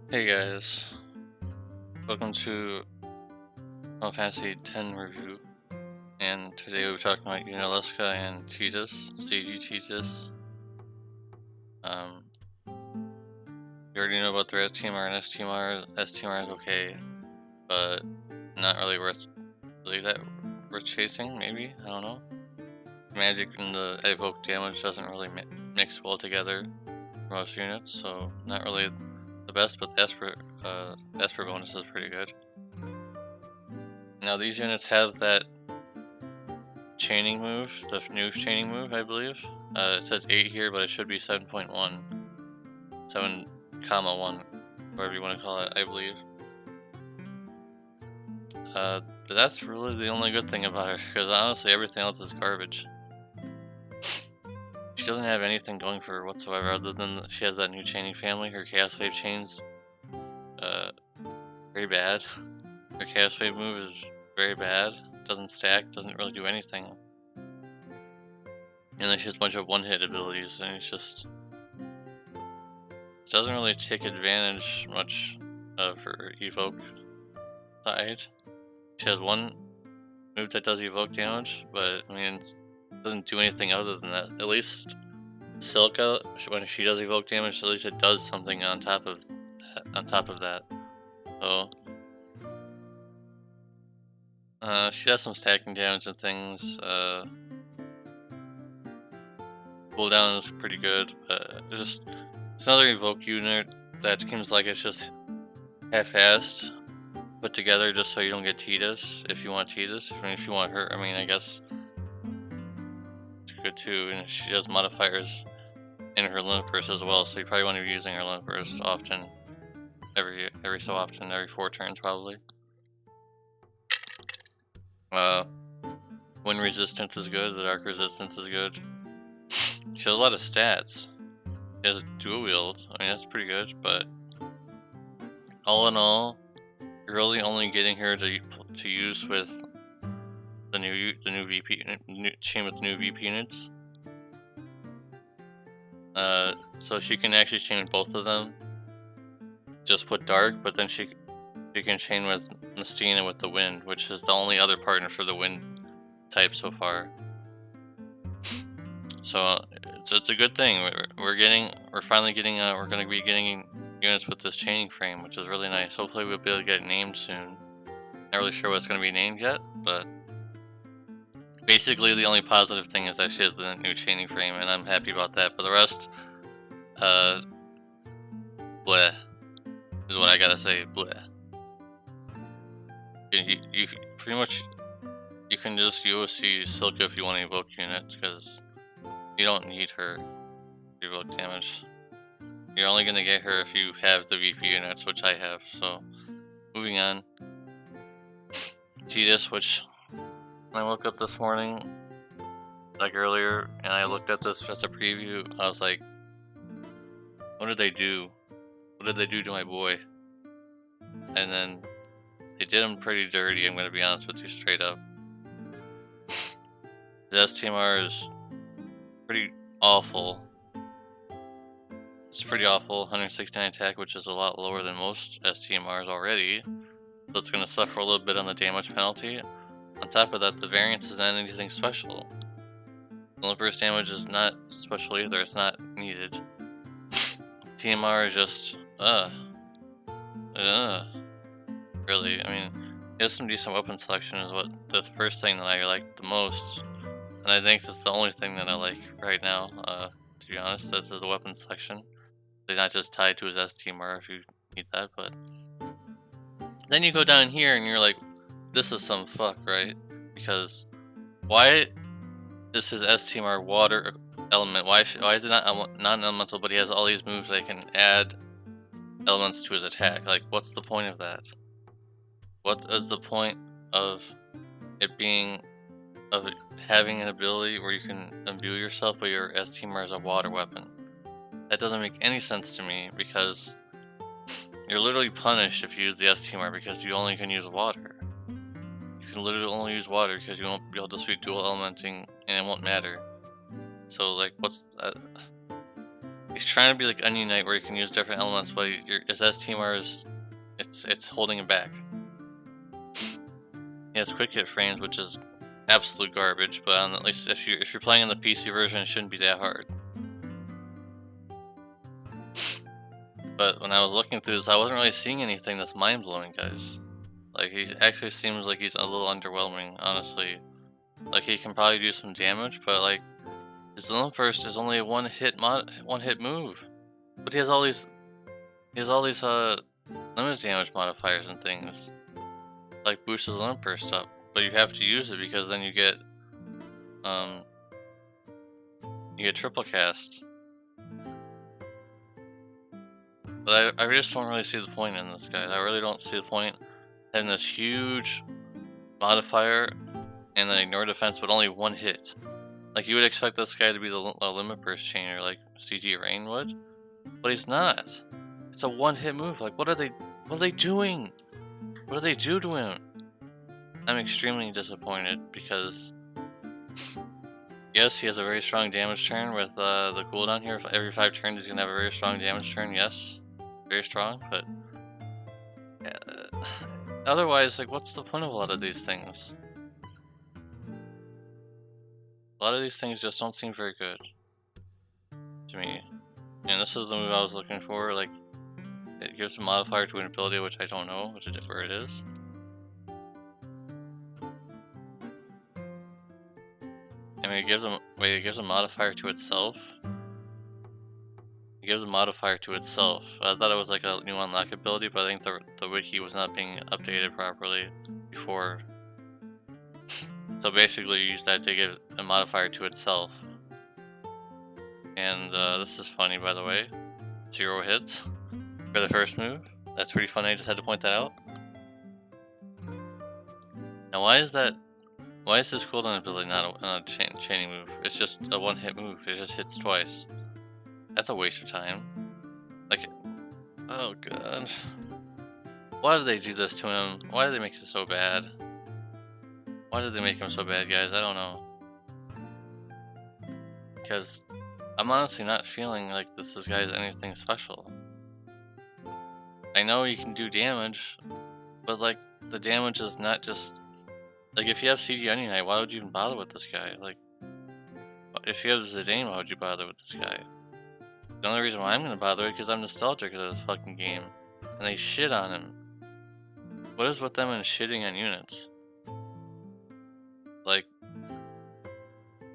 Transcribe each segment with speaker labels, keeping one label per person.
Speaker 1: Hey guys, welcome to Final Fantasy X review, and today we're talking about Yunalesca and Tidus, CG Tidus. You already know about their STMR and STMR. STMR is okay, but not really that worth chasing. Maybe, I don't know. Magic and the evoke damage doesn't really mix well together for most units, so not really the best. But the Esper bonus is pretty good. Now these units have that chaining move, the new chaining move, I believe. It says 8 here, but it should be 7.1. 7, comma 1, whatever you want to call it, I believe. But that's really the only good thing about her, because honestly everything else is garbage. She doesn't have anything going for her whatsoever, other than she has that new chaining family. Her Chaos Wave chains, very bad. Her Chaos Wave move is very bad. Doesn't stack, doesn't really do anything. And then she has a bunch of one-hit abilities, and it's just doesn't really take advantage much of her evoke side. She has one move that does evoke damage, but I mean, it doesn't do anything other than that. At least Silka, when she does evoke damage, at least it does something on top of that. So she has some stacking damage and things. Cooldown is pretty good, but it's another evoke unit that seems like it's just half-assed put together just so you don't get Tidus. If you want Tidus, I mean, if you want her, I mean, I guess it's good too. And she has modifiers in her limit burst as well, so you probably want to be using her limit burst often, every so often, every 4 turns probably. Wind resistance is good. The dark resistance is good. She has a lot of stats. She has dual wield. I mean, that's pretty good, but all in all, you're really only getting her to use with the new VP chain with new VP units. So she can actually chain with both of them. Just put dark, but then she can chain with Mystina with the wind, which is the only other partner for the wind type so far. So it's a good thing. We're finally getting we're going to be getting units with this chaining frame, which is really nice. Hopefully we'll be able to get it named soon. Not really sure what it's going to be named yet, but basically the only positive thing is that she has the new chaining frame, and I'm happy about that. But the rest, bleh, is what I gotta say. Bleh. You pretty much you can just UOC Silka if you want to evoke unit, because you don't need her to evoke damage. You're only gonna get her if you have the VP units, which I have. So moving on. Tidus, which when I woke up this morning, like earlier, and I looked at this as a preview, I was like, what did they do? What did they do to my boy? And then they did him pretty dirty, I'm going to be honest with you straight up. The STMR is pretty awful. It's pretty awful, 169 attack, which is a lot lower than most STMRs already. So it's going to suffer a little bit on the damage penalty. On top of that, the variance isn't anything special. The limit burst damage is not special either, it's not needed. TMR is just, really, I mean, he has some decent weapon selection is what the first thing that I like the most, and I think that's the only thing that I like right now, to be honest. That's his weapon selection. They're not just tied to his STMR if you need that, but then you go down here and you're like, this is some fuck, right? Because why is his STMR water element? Why is it not non-elemental, but he has all these moves that can add elements to his attack? Like, what's the point of that? What is the point of it being, of having an ability where you can imbue yourself, but your STMR is a water weapon? That doesn't make any sense to me, because you're literally punished if you use the STMR because you only can use water. You can literally only use water because you won't be able to just be dual elementing, and it won't matter. So, like, what's that? He's trying to be like Onion Knight, where you can use different elements, but his STMR is it's holding him back. He has quick hit frames, which is absolute garbage. But at least if you're playing on the PC version, it shouldn't be that hard. But when I was looking through this, I wasn't really seeing anything that's mind blowing, guys. Like he actually seems like he's a little underwhelming, honestly. Like he can probably do some damage, but like his limit burst is only a one hit move. But he has all these limit damage modifiers and things. Like boost his limit burst up. But you have to use it because then you get triple cast. But I just don't really see the point in this, guys. I really don't see the point having this huge modifier and then ignore defense, but only one hit. Like, you would expect this guy to be the limit burst chainer like CG Rain would, but he's not. It's a one-hit move. Like, what are they doing? What do they do to him? I'm extremely disappointed because, yes, he has a very strong damage turn with the cooldown here. Every 5 turns, he's gonna have a very strong damage turn. Yes, very strong, but otherwise, like, what's the point of a lot of these things? A lot of these things just don't seem very good to me. And this is the move I was looking for. Like, it gives a modifier to an ability, which I don't know where it is. I mean, it gives a modifier to itself. It gives a modifier to itself. I thought it was like a new unlock ability, but I think the wiki was not being updated properly before. So basically, you use that to give a modifier to itself. And this is funny, by the way. 0 hits for the first move. That's pretty funny. I just had to point that out. Now, why is this cooldown ability not a chaining move? It's just a one-hit move. It just hits twice. That's a waste of time. Like, oh god. Why did they do this to him? Why did they make it so bad? Why did they make him so bad, guys? I don't know. Because I'm honestly not feeling like this guy's anything special. I know he can do damage, but like, the damage is not just... Like, if you have CG Onion Knight, why would you even bother with this guy? Like, if you have Zidane, why would you bother with this guy? The only reason why I'm gonna bother is because I'm nostalgic of this fucking game. And they shit on him. What is with them and shitting on units? Like,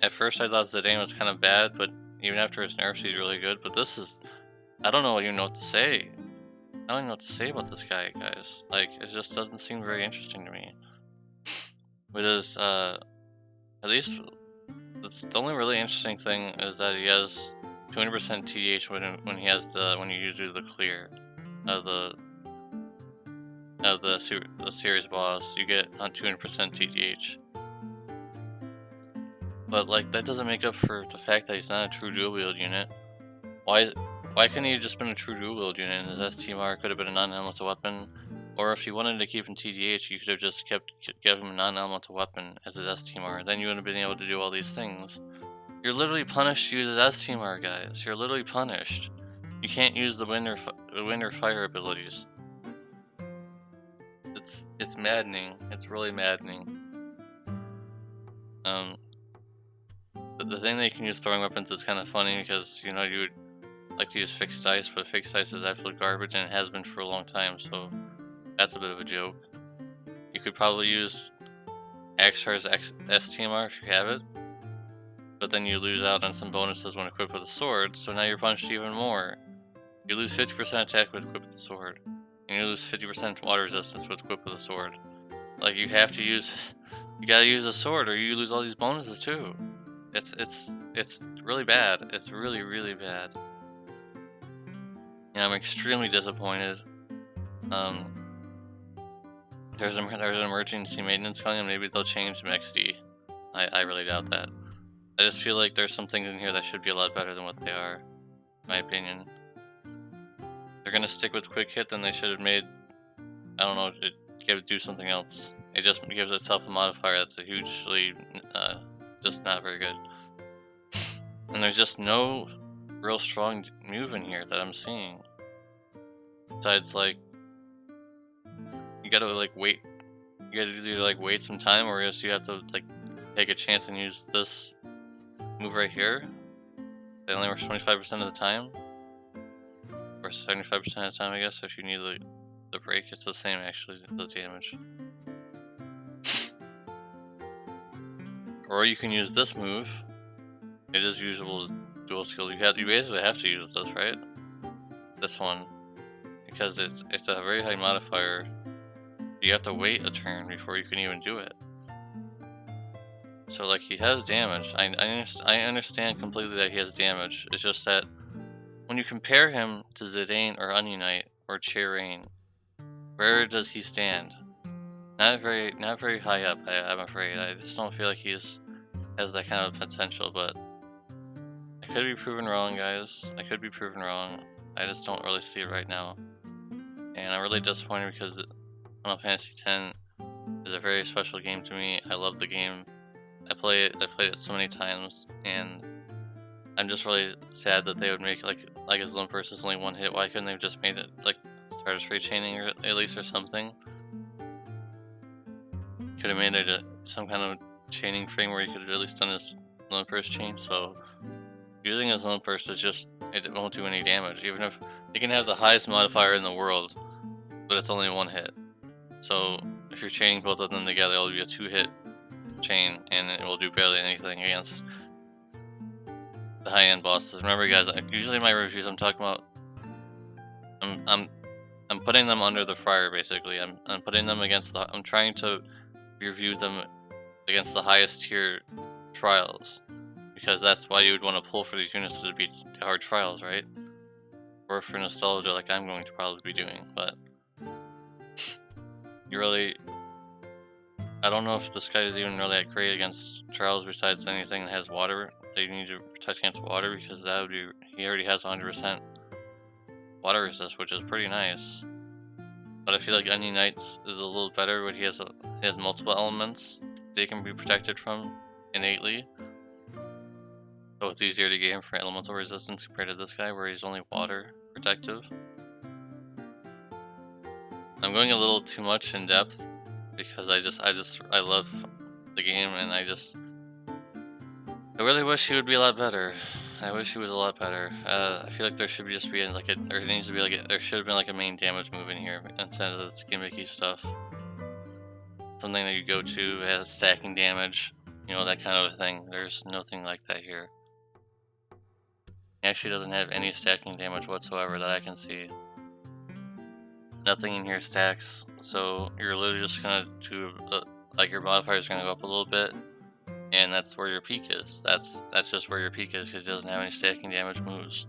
Speaker 1: at first I thought Zidane was kind of bad, but even after his nerfs, he's really good. But this is... I don't even know what to say. I don't even know what to say about this guy, guys. Like, it just doesn't seem very interesting to me. With his, at least, the only really interesting thing is that he has 200% TDH when you do the clear of the series boss. You get on 200% TDH. But like, that doesn't make up for the fact that he's not a true dual wield unit. Why couldn't he have just been a true dual wield unit and his STMR could have been a non-elemental weapon? Or if you wanted to keep him TDH, you could have just give him a non-elemental weapon as his STMR. Then you wouldn't have been able to do all these things. You're literally punished to use his STMR, guys. You're literally punished. You can't use the wind or fire abilities. It's maddening. It's really maddening. The thing that you can use throwing weapons is kind of funny because, you know, you would like to use fixed dice, but fixed dice is absolute garbage and it has been for a long time, so that's a bit of a joke. You could probably use Axar's STMR if you have it, but then you lose out on some bonuses when equipped with a sword, so now you're punished even more. You lose 50% attack when equipped with a sword, and you lose 50% water resistance when equipped with a sword. Like, you gotta use a sword or you lose all these bonuses too. It's really bad. It's really, really bad. Yeah, I'm extremely disappointed. There's an emergency maintenance coming, and maybe they'll change some XD. I really doubt that. I just feel like there's some things in here that should be a lot better than what they are, in my opinion. They're gonna stick with quick hit, then they should have made, I don't know, do something else. It just gives itself a modifier that's a hugely, just not very good. And there's just no real strong move in here that I'm seeing. Besides, like, you gotta like wait. You gotta either like wait some time, or else you have to like take a chance and use this move right here. It only works 25% of the time, or 75% of the time, I guess. If you need the break, it's the same actually. The damage. Or you can use this move. It is usable as dual skill. You basically have to use this, right? This one, because it's a very high modifier. You have to wait a turn before you can even do it. So like he has damage. I understand completely that he has damage. It's just that when you compare him to Zidane or Ununite or Cherain, where does he stand? Not very high up. I'm afraid. I just don't feel like has that kind of potential. But I could be proven wrong, guys. I could be proven wrong. I just don't really see it right now, and I'm really disappointed because Final Fantasy X is a very special game to me. I love the game. I played it so many times, and I'm just really sad that they would make like his lone person is only one hit. Why couldn't they have just made it like Stardust Free chaining or at least or something? Could have made it some kind of chaining frame where he could have at least done his lone purse chain. So using his lone purse is just it won't do any damage, even if you can have the highest modifier in the world, but it's only one hit. So if you're chaining both of them together, it'll be a 2-hit chain, and it will do barely anything against the high-end bosses. Remember, guys, usually in my reviews, I'm talking about I'm putting them under the fire. Basically, I'm putting them against the. I'm trying to review them against the highest tier trials, because that's why you would want to pull for these units to beat the hard trials, right? Or for nostalgia, like I'm going to probably be doing, but. You really, I don't know if this guy is even really that great against trials besides anything that has water that you need to protect against water, because that would be, he already has 100% water resist, which is pretty nice. But I feel like Onion Knights is a little better, but he has multiple elements they can be protected from innately. So it's easier to get him for elemental resistance compared to this guy where he's only water protective. I'm going a little too much in depth because I love the game, and I really wish he would be a lot better. I wish he was a lot better. I feel like there should just be like there needs to be like there should have been like a main damage move in here instead of this gimmicky stuff. Something that you go to has stacking damage, you know, that kind of a thing. There's nothing like that here. He actually doesn't have any stacking damage whatsoever that I can see. Nothing in here stacks, so you're literally just gonna do like your modifier is gonna go up a little bit, and that's where your peak is. That's just where your peak is because he doesn't have any stacking damage moves.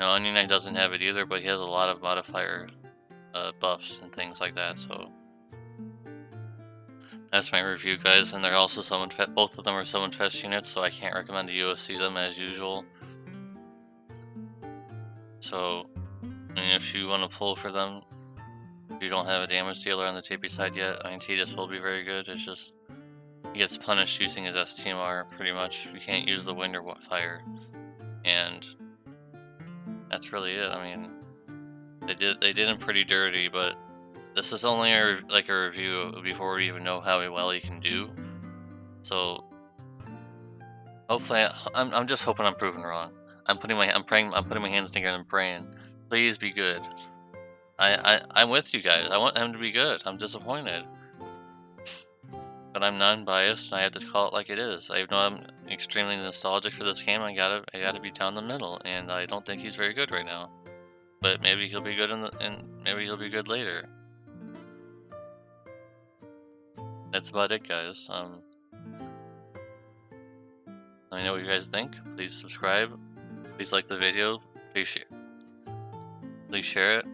Speaker 1: Now Onion Knight doesn't have it either, but he has a lot of modifier buffs and things like that. So that's my review, guys. And they're also both of them are Summon Fest units, so I can't recommend to USC them as usual. So. I mean, if you want to pull for them, if you don't have a damage dealer on the TP side yet, I mean, Tidus will be very good. It's just, he gets punished using his STMR, pretty much. You can't use the wind or fire. And that's really it. I mean, they did him pretty dirty, but this is only a review before we even know how well he can do. So, hopefully, I'm just hoping I'm proven wrong. I'm putting my hands together and praying. Please be good. I'm with you guys. I want him to be good. I'm disappointed. But I'm non-biased and I have to call it like it is. I know I'm extremely nostalgic for this game. I gotta be down the middle, and I don't think he's very good right now. But maybe he'll be good maybe he'll be good later. That's about it, guys. Let me know what you guys think. Please subscribe. Please like the video. Please share it.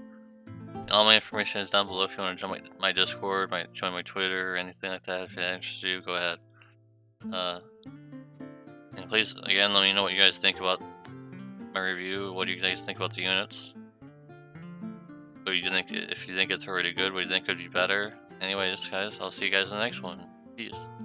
Speaker 1: All my information is down below if you want to join my Discord, join my Twitter, or anything like that. If you're interested, you go ahead. And please, again, let me know what you guys think about my review. What do you guys think about the units? What do you think? If you think it's already good, what do you think could be better? Anyways, guys, I'll see you guys in the next one. Peace.